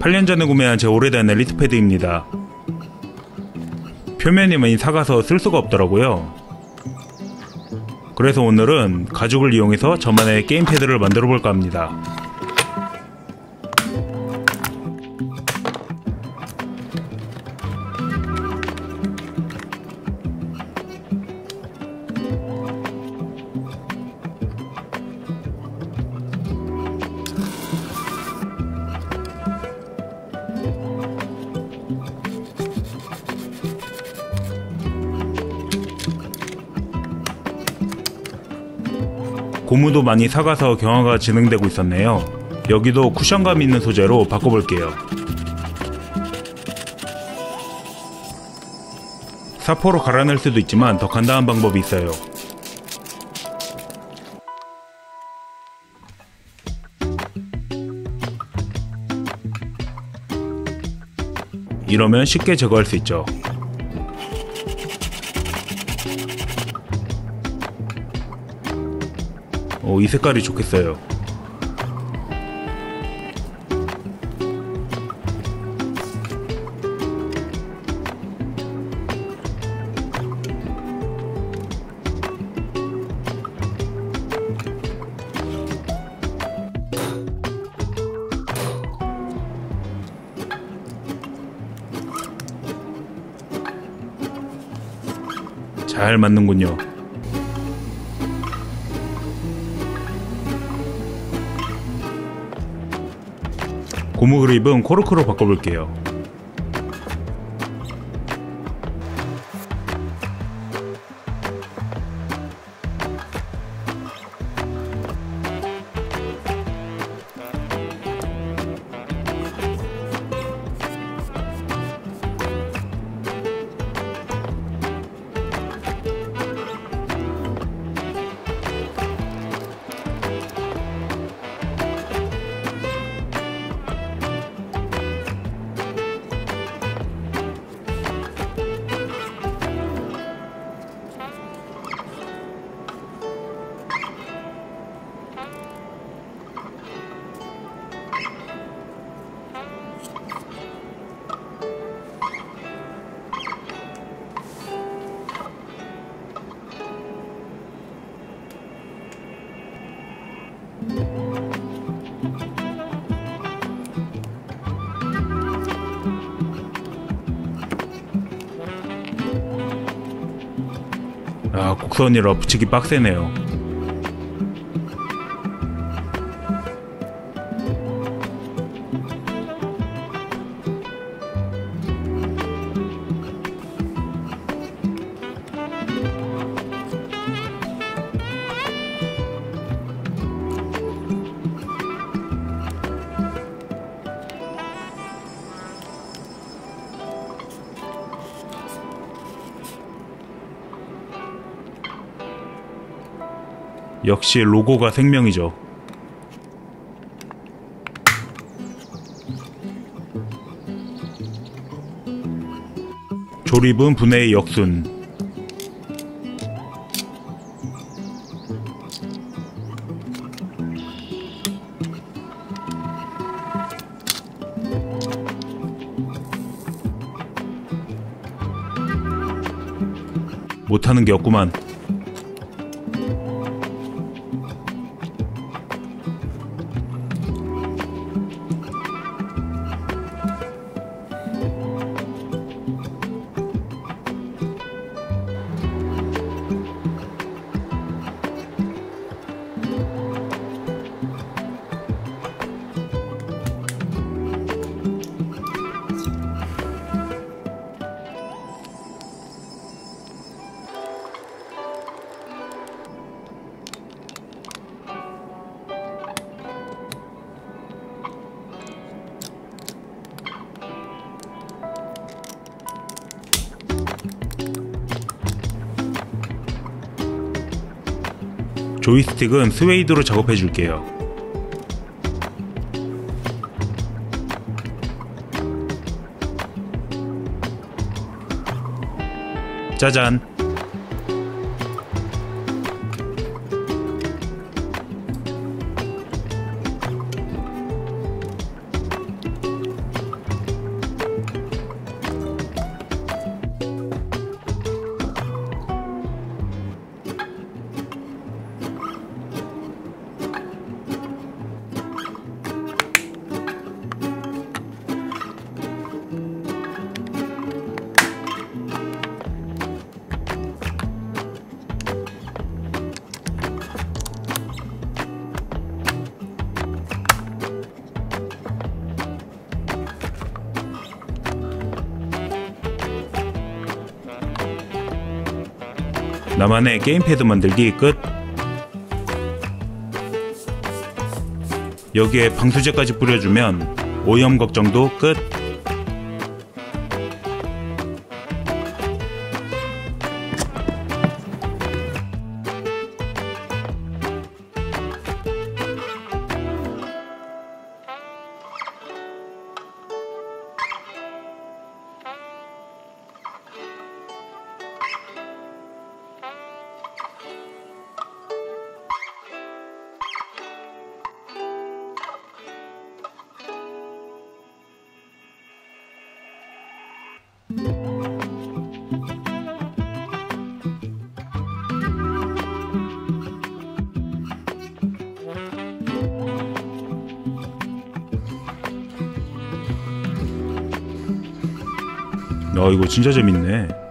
8년 전에 구매한 제 오래된 엘리트 패드입니다. 표면이 많이 삭아서 쓸 수가 없더라고요. 그래서 오늘은 가죽을 이용해서 저만의 게임 패드를 만들어 볼까 합니다. 고무도 많이 삭아서 경화가 진행되고 있었네요. 여기도 쿠션감 있는 소재로 바꿔볼게요. 사포로 갈아낼 수도 있지만 더 간단한 방법이 있어요. 이러면 쉽게 제거할 수 있죠. 이 색깔이 좋겠어요. 잘 맞는군요. 고무 그립은 코르크로 바꿔볼게요. 곡선이라 붙이기 빡세네요. 역시 로고가 생명이죠. 조립은 분해의 역순. 못하는 게 없구만. 조이스틱은 스웨이드로 작업해 줄게요. 짜잔! 나만의 게임패드 만들기 끝. 여기에 방수제까지 뿌려주면 오염 걱정도 끝. 이거 진짜 재밌네.